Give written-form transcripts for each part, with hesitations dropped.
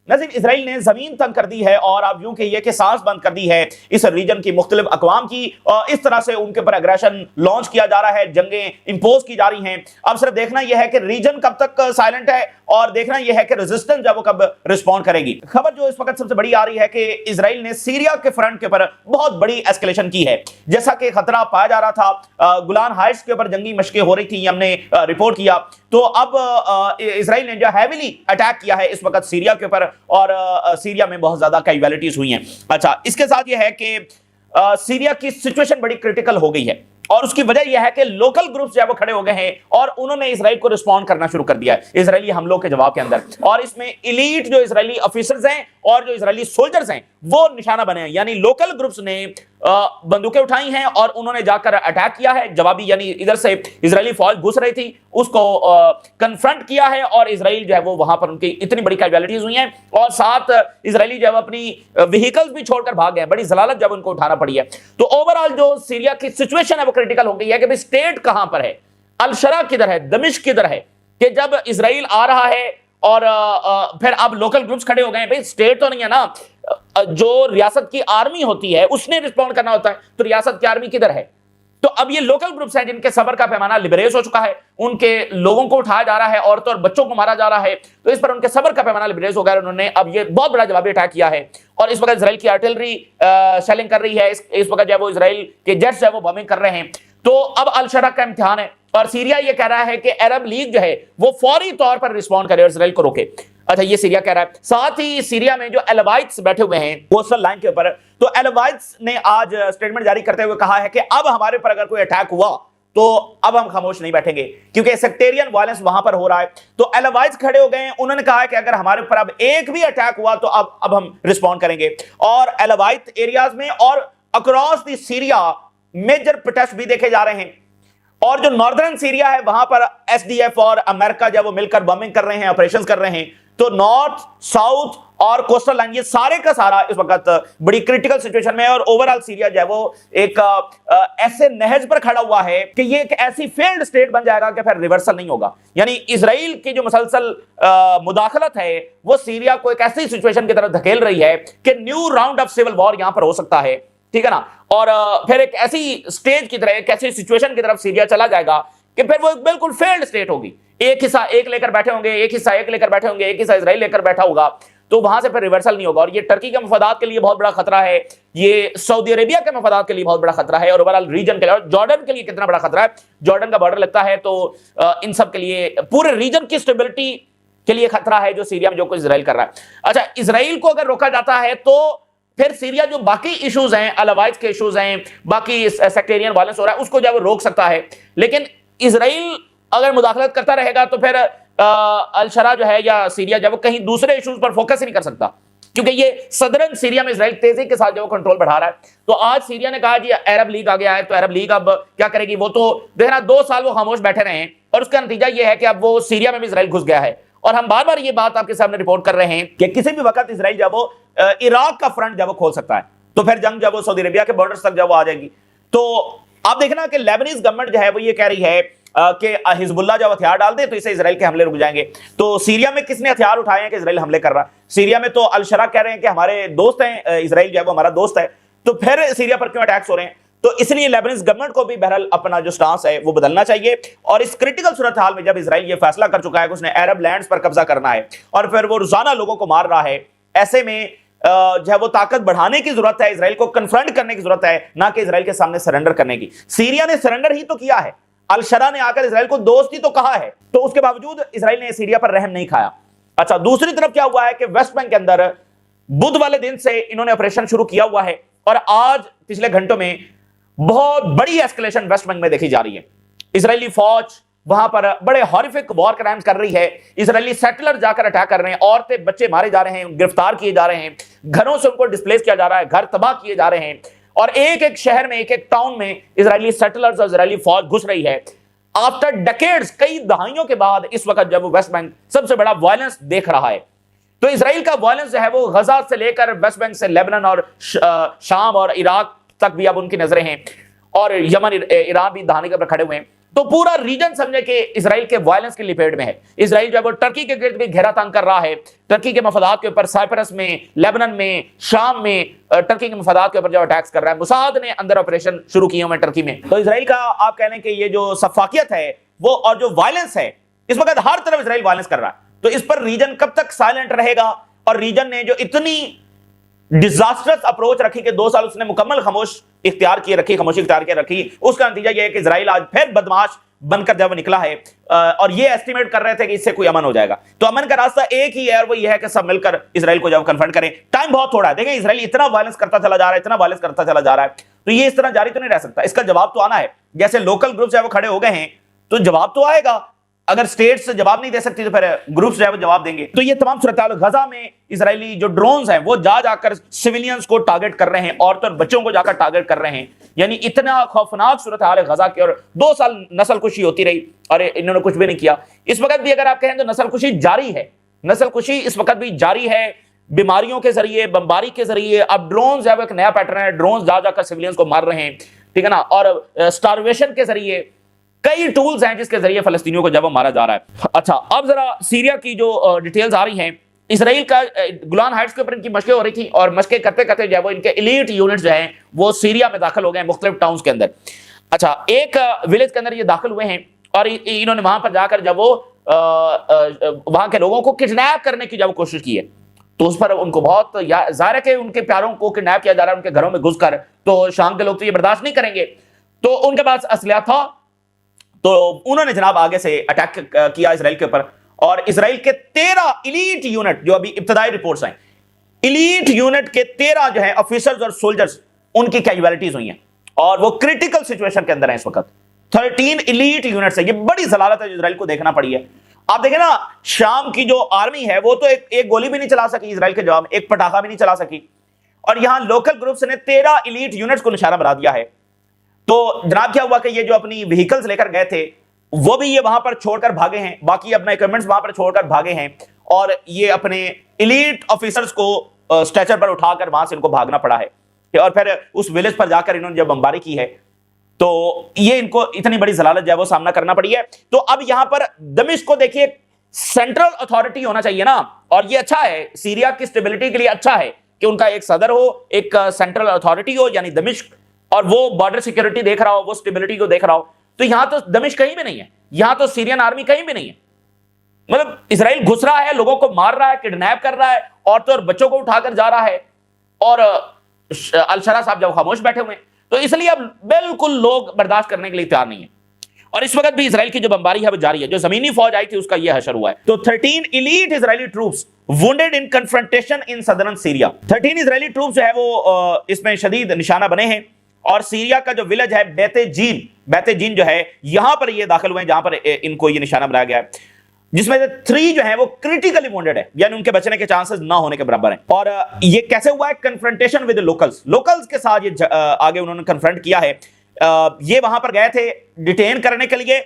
نہ صرف اسرائیل نے زمین تنگ کر دی ہے اور آپ یوں کہیے کہ سانس بند کر دی ہے اس ریجن کی مختلف اقوام کی، اس طرح سے ان کے اوپر اگریشن لانچ کیا جا رہا ہے، جنگیں امپوز کی جا رہی ہیں۔ اب صرف دیکھنا یہ ہے کہ ریجن کب تک سائلنٹ ہے اور دیکھنا یہ ہے کہ ریزسٹنس جو وہ کب رسپونڈ کرے گی۔ خبر جو اس وقت سب سے بڑی آ رہی ہے کہ اسرائیل نے سیریا کے فرنٹ کے اوپر بہت بڑی ایسکیلیشن کی ہے، جیسا کہ خطرہ پایا جا رہا تھا، گولان ہائٹس کے اوپر جنگی مشقیں ہو رہی تھی، ہم نے رپورٹ کیا، تو اب اسرائیل نے جو ہیویلی اٹیک کیا ہے اس وقت سیریا کے اوپر، اور سیریا میں بہت زیادہ کیجویلٹیز ہوئی ہیں۔ اچھا، اس کے ساتھ یہ ہے کہ سیریا کی سچویشن بڑی کرٹیکل ہو گئی ہے، اور اس کی وجہ یہ ہے کہ لوکل گروپس جو ہے وہ کھڑے ہو گئے ہیں اور انہوں نے اسرائیل کو رسپونڈ کرنا شروع کر دیا ہے اسرائیلی حملوں کے جواب کے اندر، اور اس میں ایلیٹ جو اسرائیلی آفیسرز ہیں اور جو اسرائیلی سولجرز ہیں وہ نشانہ بنے ہیں، یعنی لوکل گروپس نے بندوقیں اٹھائی ہیں اور انہوں نے جا کر اٹیک کیا ہے جوابی، یعنی ادھر سے اسرائیلی فوج گھس رہی تھی اس کو کنفرنٹ کیا ہے، اور اسرائیل جو ہے وہ وہاں پر ان کی اتنی بڑی کیجویلٹیز ہوئی ہیں، اور ساتھ اسرائیلی جو ہے اپنی وہیکلز بھی چھوڑ کر بھاگ گئے، بڑی ذلالت جب ان کو اٹھانا پڑی ہے۔ تو اوورآل جو سیریا کی سچویشن ہے وہ کرٹیکل ہو گئی ہے کہ بھئی اسٹیٹ کہاں پر ہے، الشرا کدھر ہے، دمشق کدھر ہے، کہ جب اسرائیل آ رہا ہے اور پھر اب لوکل گروپس کھڑے ہو گئے ہیں، بھئی اسٹیٹ تو نہیں ہے نا، جو ریاست کی آرمی ہوتی ہے اس نے رسپونڈ کرنا ہوتا ہے، تو ریاست کی آرمی کدھر ہے؟ تو اب یہ لوکل گروپس ہیں جن کے صبر کا پیمانہ لبریز ہو چکا ہے، ان کے لوگوں کو اٹھایا جا رہا ہے، عورتوں اور بچوں کو مارا جا رہا ہے، تو اس پر ان کے صبر کا پیمانہ لبریز ہو گیا، انہوں نے اب یہ بہت بڑا جوابی اٹیک کیا ہے، اور اس وقت اسرائیل کی آرٹلری شیلنگ کر رہی ہے، اس وقت جو ہے وہ اسرائیل کے جیٹس جو ہے وہ بمبنگ کر رہے ہیں۔ تو اب الشرا کا امتحان ہے، اور سیریا یہ کہہ رہا ہے کہ عرب لیگ جو ہے وہ فوری طور پر رسپونڈ کرے اور اسرائیل کو روکے۔ اچھا، یہ سیریا کہہ رہا ہے۔ ساتھ ہی سیریا میں جو ایلوائٹس بیٹھے ہوئے ہیں کوسٹل لائن کے اوپر، تو ایلوائٹس نے آج سٹیٹمنٹ جاری کرتے ہوئے کہا ہے کہ اب ہمارے پر اگر کوئی اٹیک ہوا تو اب ہم خاموش نہیں بیٹھیں گے، کیونکہ سیکٹیرین وائلنس وہاں پر ہو رہا ہے۔ تو ایلوائٹس کھڑے ہو گئے ہیں، انہوں نے کہا ہے کہ اگر ہمارے اوپر اب ایک بھی اٹیک ہوا تو اب ہم رسپونڈ کریں گے، اور ایلوائٹ ایریاز میں اور across the Syria major protest بھی دیکھے جا رہے ہیں، اور جو ناردرن سیریا ہے وہاں پر ایس ڈی ایف اور امریکہ جب وہ مل کر بمبنگ کر رہے ہیں، آپریشنز کر رہے ہیں، تو نارتھ، ساؤتھ اور کوسٹل لائن یہ سارے کا سارا اس وقت بڑی کرٹیکل سچویشن میں ہے، اور اوورال سیریا جو ہے وہ ایک ایسے نہج پر کھڑا ہوا ہے کہ یہ ایک ایسی فیلڈ سٹیٹ بن جائے گا کہ پھر ریورسل نہیں ہوگا، یعنی اسرائیل کی جو مسلسل مداخلت ہے وہ سیریا کو ایک ایسی سچویشن کی طرف دھکیل رہی ہے کہ نیو راؤنڈ آف سیول وار یہاں پر ہو سکتا ہے، ٹھیک ہے نا، اور پھر ایک ایسی سٹیج کی طرح، ایک ایسی سچویشن کی طرف سیریا چلا جائے گا کہ پھر وہ بالکل فیلڈ سٹیٹ ہوگی، ایک حصہ ایک لے کر بیٹھے ہوں گے، ایک حصہ ایک لے کر بیٹھے ہوں گے، ایک حصہ اسرائیل لے کر بیٹھا ہوگا، تو وہاں سے پھر ریورسل نہیں ہوگا، اور یہ ٹرکی کے مفادات کے لیے بہت بڑا خطرہ ہے، یہ سعودی عربیہ کے مفادات کے لیے بہت بڑا خطرہ ہے، اور اوورال ریجن کے لیے، اور جارڈن کے لیے کتنا بڑا خطرہ ہے، جارڈن کا بارڈر لگتا ہے، تو ان سب کے لیے پورے ریجن کی سٹیبلٹی کے لیے خطرہ ہے جو سیریا میں جو کچھ اسرائیل کر رہا ہے۔ اچھا، اسرائیل کو اگر روکا جاتا ہے تو پھر سیریا جو باقی ایشوز ہیں، الوائٹس کے ایشوز ہیں، باقی سیکٹیرین وائلنس ہو رہا ہے، اس کو جب روک سکتا ہے، لیکن اسرائیل اگر مداخلت کرتا رہے گا تو پھر الشرا جو ہے یا سیریا جب وہ کہیں دوسرے ایشوز پر فوکس ہی نہیں کر سکتا، کیونکہ یہ صدرن سیریا میں اسرائیل تیزی کے ساتھ جو کنٹرول بڑھا رہا ہے۔ تو آج سیریا نے کہا جی عرب لیگ آ گیا ہے، تو عرب لیگ اب کیا کرے گی؟ وہ تو دیکھنا 2 سال وہ خاموش بیٹھے رہے ہیں، اور اس کا نتیجہ یہ ہے کہ اب وہ سیریا میں بھی اسرائیل گھس گیا ہے، اور ہم بار بار یہ بات آپ کے سامنے رپورٹ کر رہے ہیں کہ کسی بھی وقت اسرائیل جب وہ عراق کا فرنٹ جب وہ کھول سکتا ہے، تو پھر جنگ جب وہ سعودی عربیہ کے بارڈرز تک جب وہ آ جائے گی۔ تو آپ دیکھنا کہ لیبنیز گورنمنٹ جو ہے وہ یہ کہہ رہی ہے کہ حزب اللہ جب ہتھیار ڈال دے تو اسے اسرائیل کے حملے رک جائیں گے۔ تو سیریا میں کس نے ہتھیار اٹھائے ہیں کہ اسرائیل حملے کر رہا؟ سیریا میں تو الشرا کہہ رہے ہیں کہ ہمارے دوست ہیں، اسرائیل جو ہے وہ ہمارا دوست ہے، تو پھر سیریا پر کیوں اٹیکس ہو رہے ہیں؟ تو اس لیے لیبنیز گورنمنٹ کو بھی بہرحال اپنا جو سٹانس ہے وہ بدلنا چاہیے، اور اس کرٹیکل صورتحال میں جب اسرائیل یہ فیصلہ کر چکا ہے کہ اس نے عرب لینڈز پر قبضہ کرنا ہے اور پھر وہ روزانہ لوگوں کو مار رہا ہے، ایسے میں جو ہے وہ طاقت بڑھانے کی ضرورت ہے، اسرائیل کو کنفرنٹ کرنے کی ضرورت ہے، نہ کہ اسرائیل کے سامنے سرنڈر کرنے کی۔ سیریا نے سرنڈر ہی تو کیا ہے، الشرا نے آ کر اسرائیل کو دوست ہی تو کہا ہے، تو اس کے باوجود اسرائیل نے سیریا پر رحم نہیں کھایا۔ اچھا، دوسری طرف کیا ہوا ہے کہ ویسٹ بینک کے اندر بدھ والے دن سے انہوں نے آپریشن شروع کیا ہوا ہے، اور آج پچھلے گھنٹوں میں بہت بڑی ایسکیلیشن ویسٹ بینک میں دیکھی جا رہی ہے۔ اسرائیلی فوج وہاں پر بڑے ہارفک وار کرائمز کر رہی ہے، اسرائیلی سیٹلر جا کر اٹیک کر رہے ہیں، عورتیں بچے مارے جا رہے ہیں، گرفتار کیے جا رہے ہیں، گھروں سے ان کو ڈسپلیس کیا جا رہا ہے، گھر تباہ کیے جا رہے ہیں، اور ایک ایک شہر میں، ایک ایک ٹاؤن میں اسرائیلی سیٹلرز اور اسرائیلی فوج گھس رہی ہے۔ آفٹر ڈیکیڈز، کئی دہائیوں کے بعد اس وقت جب وہ ویسٹ بینک سب سے بڑا وائلنس دیکھ رہا ہے، تو اسرائیل کا وائلنس جو ہے وہ غزہ سے لے کر ویسٹ بینک سے لیبنان اور شام اور عراق تک بھی اب ان کی نظریں ہیں، اور یمن، ایران بھی دہانے کے پر کھڑے ہوئے ہیں۔ تو پورا ریجن سمجھے کہ اسرائیل کے وائلنس کی لپیٹ میں ہے. اسرائیل جو ہے وہ ٹرکی کے گرد بھی گھیرا تنگ کر رہا ہے, ٹرکی کے مفادات کے اوپر, سائپرس میں, لیبنان میں, شام میں ٹرکی کے مفادات کے اوپر جو اٹیکس کر رہا ہے. موساد نے اندر آپریشن شروع کیے ہوئے ٹرکی میں. تو اسرائیل کا آپ کہہ لیں کہ یہ جو سفاکیت ہے وہ اور جو وائلنس ہے, اس وقت ہر طرف اسرائیل وائلنس کر رہا ہے. تو اس پر ریجن کب تک سائلنٹ رہے گا؟ اور ریجن نے جو اتنی ڈیزاسٹرس اپروچ رکھی کہ 2 سال اس نے مکمل خاموشی اختیار کی رکھی, اس کا نتیجہ یہ ہے کہ اسرائیل آج پھر بدماش بن کر جب نکلا ہے, اور یہ ایسٹیمیٹ کر رہے تھے کہ اس سے کوئی امن ہو جائے گا. تو امن کا راستہ ایک ہی ہے, اور وہ یہ ہے کہ سب مل کر اسرائیل کو جب کنفرنٹ کریں. ٹائم بہت تھوڑا ہے. دیکھیں اسرائیل اتنا وائلنس کرتا چلا جا رہا ہے, تو یہ اس طرح جاری تو نہیں رہ سکتا. اس کا جواب تو آنا ہے. جیسے لوکل گروپس جو ہے وہ کھڑے ہو گئے ہیں, تو جواب تو آئے گا. اگر سٹیٹس جواب نہیں دے سکتی تو پھر گروپس جو ہے وہ جواب دیں گے. تو یہ تمام صورتحال غزہ میں اسرائیلی جو ڈرونز ہیں وہ جا کر سویلینز کو ٹارگٹ کر رہے ہیں, عورتوں اور بچوں کو جا کر ٹارگٹ کر رہے ہیں. یعنی اتنا خوفناک صورتحال ہے غزہ کی, اور 2 سال نسل کشی ہوتی رہی اور انہوں نے کچھ بھی نہیں کیا. اس وقت بھی اگر آپ کہیں تو نسل کشی جاری ہے, نسل کشی اس وقت بھی جاری ہے, بیماریوں کے ذریعے, بمباری کے ذریعے. اب ڈرونز ہے وہ ایک نیا پیٹرن ہے, ڈرونز جا کر سویلینز کو مار رہے ہیں, ٹھیک ہے نا, اور سٹارویشن کے ذریعے کئی ٹولز ہیں جس کے ذریعے فلسطینیوں کو جب وہ مارا جا رہا ہے. اچھا, اب ذرا سیریا کی جو ڈیٹیلز آ رہی ہیں. اسرائیل کا گولان ہائٹس کے اوپر ان کی مشقیں ہو رہی تھیں, اور مشقیں کرتے کرتے جو ہے وہ ان کے ایلیٹ یونٹس جو ہیں وہ سیریا میں داخل ہو گئے ہیں, مختلف ٹاؤنز کے اندر. اچھا, ایک ولیج کے اندر یہ داخل ہوئے ہیں, اور انہوں نے وہاں پر جا کر جب وہ وہاں کے لوگوں کو کڈنیپ کرنے کی جب کوشش کی ہے, تو اس پر ان کو بہت ظاہر ہے کہ ان کے پیاروں کو کڈنیپ کیا جا رہا ہے ان کے گھروں میں گھس کر, تو شام کے لوگ تو یہ برداشت نہیں کریں گے. تو ان کے پاس اسلحہ تھا, تو انہوں نے جناب آگے سے اٹیک کیا اسرائیل کے اوپر, اور اسرائیل کے 13 ایلیٹ یونٹ, جو ابھی ابتدائی رپورٹس ہیں, ایلیٹ یونٹ کے 13 جو ہیں آفیسرز اور سولجرز, ان کی کیجوالٹیز ہوئی ہیں, اور وہ کرٹیکل سچویشن کے اندر ہیں اس وقت. 13 ایلیٹ یونٹس ہیں. یہ بڑی ذلالت ہے جو اسرائیل کو دیکھنا پڑی ہے. آپ دیکھیں نا, شام کی جو آرمی ہے وہ تو ایک گولی بھی نہیں چلا سکی اسرائیل کے جواب میں, ایک پٹاخہ بھی نہیں چلا سکی, اور یہاں لوکل گروپس نے 13 ایلیٹ یونٹس کو نشانہ بنا دیا ہے. تو جناب کیا ہوا کہ یہ جو اپنی وہیکلز لے کر گئے تھے وہ بھی یہ وہاں پر چھوڑ کر بھاگے ہیں, باقی اپنا ایکوپمنٹس وہاں پر چھوڑ کر بھاگے ہیں, اور یہ اپنے ایلیٹ آفیسرز کو اسٹریچر پر اٹھا کر وہاں سے ان کو بھاگنا پڑا ہے, اور پھر اس ولیج پر جا کر انہوں نے جب بمباری کی ہے تو یہ ان کو اتنی بڑی ذلالت جو ہے وہ سامنا کرنا پڑی ہے. تو اب یہاں پر دمشق کو دیکھیے, سینٹرل اتھارٹی ہونا چاہیے نا, اور یہ اچھا ہے سیریا کی اسٹیبلٹی کے لیے, اچھا ہے کہ ان کا ایک صدر ہو, ایک سینٹرل اتھارٹی ہو یعنی دمشق, اور وہ بارڈر سیکیورٹی دیکھ رہا ہو, وہ اسٹیبلٹی کو دیکھ رہا ہو. تو یہاں تو دمشق کہیں بھی نہیں ہے, یہاں تو سیرین آرمی کہیں بھی نہیں ہے. مطلب اسرائیل گھس رہا ہے, لوگوں کو مار رہا ہے, کڈنیپ کر رہا ہے, عورتوں اور بچوں کو اٹھا کر جا رہا ہے, اور الشرا صاحب جب خاموش بیٹھے ہوئے ہیں, تو اس لیے اب بالکل لوگ برداشت کرنے کے لیے تیار نہیں ہیں. اور اس وقت بھی اسرائیل کی جو بمباری ہے وہ جاری ہے. جو زمینی فوج آئی تھی اس کا یہ حشر ہوا ہے. تو 13 elite Israeli troops wounded in confrontation in southern Syria. 13 Israeli troops جو ہے وہ اس میں شدید نشانہ بنے ہیں, اور سیریا کا جو ولیج ہے بیت جین جو ہے, یہاں پر یہ داخل ہوئے ہیں جہاں پر ان کو یہ نشانہ بنایا گیا ہے, جس میں سے 3 جو ہیں وہ کریٹیکلی وونڈڈ ہے, یعنی ان کے بچنے کے چانسز نہ ہونے کے برابر ہیں. اور یہ کیسے ہوا ہے؟ کنفرنٹیشن ود لوکلز کے ساتھ یہ آگے انہوں نے کنفرنٹ کیا ہے. یہ وہاں پر گئے تھے ڈیٹین کرنے کے لیے,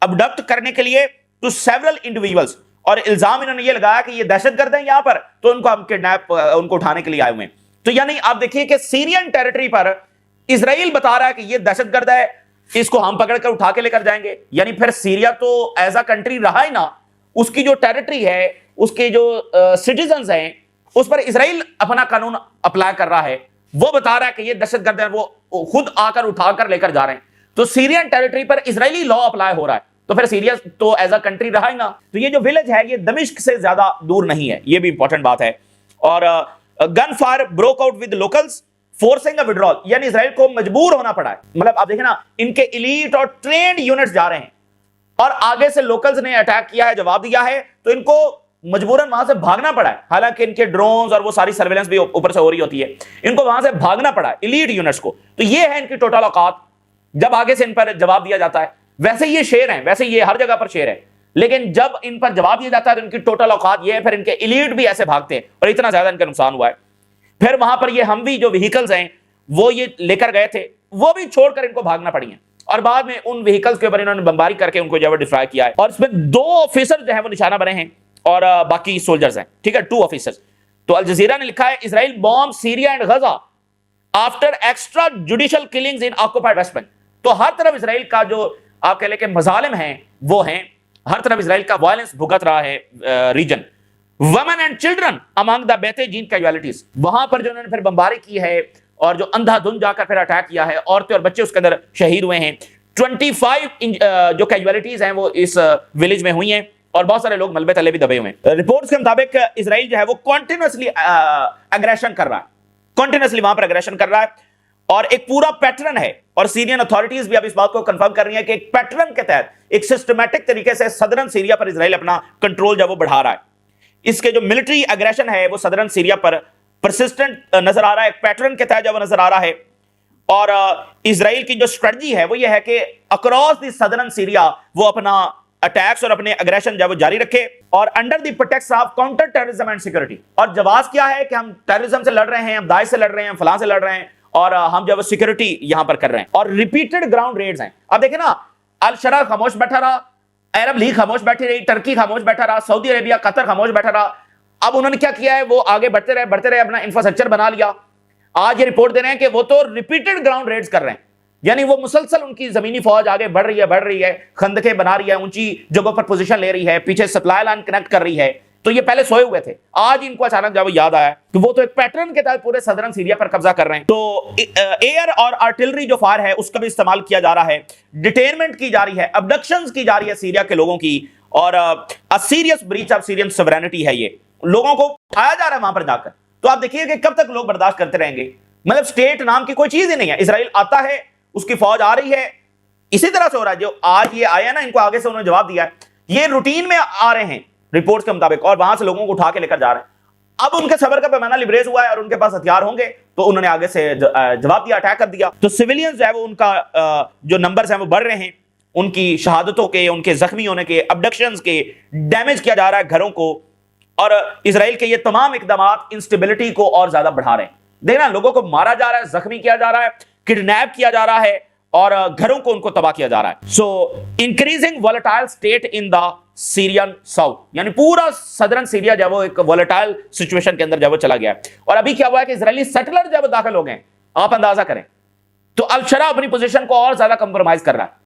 ابڈکٹ کرنے کے لیے ٹو سیورل انڈیویجولز, اور الزام انہوں نے یہ لگایا کہ یہ دہشت گرد ہیں یہاں پر, تو ان کو ہم کڈنیپ ان کو اٹھانے کے لیے آئے ہوئے ہیں. تو یعنی آپ دیکھیے کہ سیرین ٹیریٹری پر اسرائیل بتا رہا ہے کہ یہ دہشت گرد ہے, اس کو ہم پکڑ کر اٹھا کے لے کر جائیں گے. یعنی پھر سیریا تو ایز اے کنٹری رہا ہی نہ, اس کی جو ٹیریٹری ہے, اس کے جو سٹیزنز ہیں, اس پر اسرائیل اپنا قانون اپلائی کر رہا ہے, وہ بتا رہا ہے کہ یہ دہشت گرد ہیں, وہ خود آ کر اٹھا کر لے کر جا رہے ہیں. تو سیرین ٹیریٹری پر اسرائیلی لا اپلائی ہو رہا ہے, تو پھر سیریا تو ایز اے کنٹری رہا ہی نہ. تو یہ جو ولیج ہے یہ دمشق سے زیادہ دور نہیں ہے, یہ بھی امپورٹنٹ بات ہے. اور gun fire broke out with locals forcing a withdrawal, یعنی اسرائیل کو مجبور ہونا پڑا ہے. مطلب آپ دیکھیں نا, ان کے ایلیٹ اور ٹرینڈ یونٹس جا رہے ہیں, اور آگے سے لوکلز نے اٹیک کیا ہے, جواب دیا ہے, تو ان کو مجبوراً وہاں سے بھاگنا پڑا ہے. حالانکہ ان کے ڈرونز اور وہ ساری سرویلنس بھی اوپر سے ہو رہی ہوتی ہے, ان کو وہاں سے بھاگنا پڑا ہے ایلیٹ یونٹس کو. تو یہ ہے ان کی ٹوٹل اوقات. جب آگے سے ان پر جواب دیا جاتا ہے, ویسے یہ شیر ہیں, ویسے یہ ہر جگہ پر شیر ہے, لیکن جب ان پر جواب دیا جاتا ہے تو ان کی ٹوٹل اوقات یہ ہے. پھر ان کے ایلیٹ بھی ایسے بھاگتے ہیں, اور اتنا زیادہ ان کا نقصان ہوا ہے. پھر وہاں پر یہ ہموی جو وہیکلز ہیں وہ یہ لے کر گئے تھے, وہ بھی چھوڑ کر ان کو بھاگنا پڑی ہیں, اور بعد میں ان وہیکلز کے اوپر انہوں نے بمباری کر کے ان کو جو ہے ڈسٹرائے کیا ہے. اور اس میں 2 آفیسر جو ہیں وہ نشانہ بنے ہیں, اور باقی سولجرز ہیں, ٹھیک ہے, 2 آفیسرز. تو الجزیرہ نے لکھا ہے Israel bomb Syria and Gaza after extra judicial killings in occupied West Bank. تو ہر طرف اسرائیل کا جو آپ کہہ لیں کہ مظالم ہیں وہ ہیں، ہر طرف اسرائیل کا وائلنس بھگت رہا ہے region. Women and children among the بیت جین کیجوالٹیز، وہاں پر جو انہوں نے پھر بمباری کی ہے اور جو اندھا دھند جا کر پھر اٹیک کیا ہے، عورتیں اور بچے اس کے اندر شہید ہوئے ہیں. 25 جو کیجوالٹیز ہیں وہ اس ولیج میں ہوئی ہیں اور بہت سارے لوگ ملبے تلے بھی دبے ہوئے ہیں. رپورٹس کے مطابق اسرائیل جو ہے وہ کنٹینیوسلی اگریشن کر رہا ہے، کنٹینیوسلی وہاں پر اگریشن کر رہا ہے اور ایک پورا پیٹرن ہے. اور سیرین اتھارٹیز بھی اب اس بات کو کنفرم کر رہی ہیں کہ ایک پیٹرن کے تحت ایک سسٹمیٹک طریقے سے صدرن سیریا پر اسرائیل اپنا کنٹرول جو وہ بڑھا رہا ہے. اس کے جو ملٹری اگریشن ہے وہ صدرن سیریا پر پرسسٹنٹ نظر آ رہا ہے، ایک پیٹرن کے تحت جو وہ نظر آ رہا ہے. اور اسرائیل کی جو اسٹریٹجی ہے وہ یہ ہے کہ اکراس دی صدرن سیریا وہ اپنا اٹیکس اور اپنے اگریشن جو وہ جاری رکھے اور under the protects of counter terrorism and security. اور جواز کیا ہے کہ ہم ٹیررزم سے لڑ رہے ہیں، ہم داعش سے لڑ رہے ہیں، ہم فلاں سے لڑ رہے ہیں اور ہم جو وہ سیکورٹی یہاں پر کر رہے ہیں. اور ریپیٹڈ گراؤنڈ ریڈز ہیں. اب دیکھیں نا، الشرع خاموش بیٹھا رہا، عرب لیگ خاموش بیٹھی رہی، ترکی خاموش بیٹھا رہا، سعودی عربیہ قطر خاموش بیٹھا رہا. اب انہوں نے کیا کیا ہے، وہ آگے بڑھتے رہے اپنا انفراسٹرکچر بنا لیا. آج یہ رپورٹ دے رہے ہیں کہ وہ تو ریپیٹڈ گراؤنڈ ریڈز کر رہے ہیں، یعنی وہ مسلسل ان کی زمینی فوج آگے بڑھ رہی ہے، خندقیں بنا رہی ہے، اونچی جگہوں پر پوزیشن لے رہی ہے، پیچھے سپلائی لائن کنیکٹ کر رہی ہے. تو یہ پہلے سوئے ہوئے تھے، آج ان کو اچانک جب یاد آیا کہ وہ تو ایک پیٹرن کے تحت پورے صدرن سیریا پر قبضہ کر رہے ہیں. تو ایئر اور آرٹلری جو فائر ہے اس کا بھی استعمال کیا جا رہا ہے، ڈیٹینمنٹ کی جا رہی ہے، ابڈکشنز کی جا رہی ہے سیریا کے لوگوں کی، اور serious breach of Syrian sovereignty ہے. یہ لوگوں کو اٹھایا جا رہا ہے وہاں پر جا کر. تو آپ دیکھیے کہ کب تک لوگ برداشت کرتے رہیں گے. مطلب اسٹیٹ نام کی کوئی چیز ہی نہیں ہے. اسرائیل آتا ہے، اس کی فوج آ رہی ہے، اسی طرح سے ہو رہا ہے. جو آج یہ آیا نا، ان کو آگے سے انہوں نے جواب دیا ہے، یہ روٹین میں آ رہے ہیں رپورٹس کے مطابق اور وہاں سے لوگوں کو اٹھا کے لے کر جا رہے ہیں. اب ان کے صبر کا پیمانہ لیبریز ہوا ہے اور ان کے پاس ہتھیار ہوں گے تو انہوں نے آگے سے جواب دیا، اٹیک کر دیا. تو سویلینز جو ہے وہ ان کا جو نمبرز ہیں وہ بڑھ رہے ہیں، ان کی شہادتوں کے، ان کے زخمی ہونے کے، ابڈکشنز کے، ڈیمیج کیا جا رہا ہے گھروں کو. اور اسرائیل کے یہ تمام اقدامات انسٹیبلٹی کو اور زیادہ بڑھا رہے ہیں. دیکھنا، لوگوں کو مارا جا رہا ہے، زخمی کیا جا رہا ہے، کڈنیپ کیا جا رہا ہے اور گھروں کو ان کو تباہ کیا جا رہا ہے. سو انکریزنگ وولٹائل سٹیٹ ان دا سیرین ساؤتھ، یعنی پورا صدرن سیریا جو وہ ایک وولٹائل سچویشن کے اندر جو وہ چلا گیا ہے. اور ابھی کیا ہوا ہے کہ اسرائیلی سیٹلر جب داخل ہو گئے، آپ اندازہ کریں، تو الشرع اپنی پوزیشن کو اور زیادہ کمپرومائز کر رہا ہے.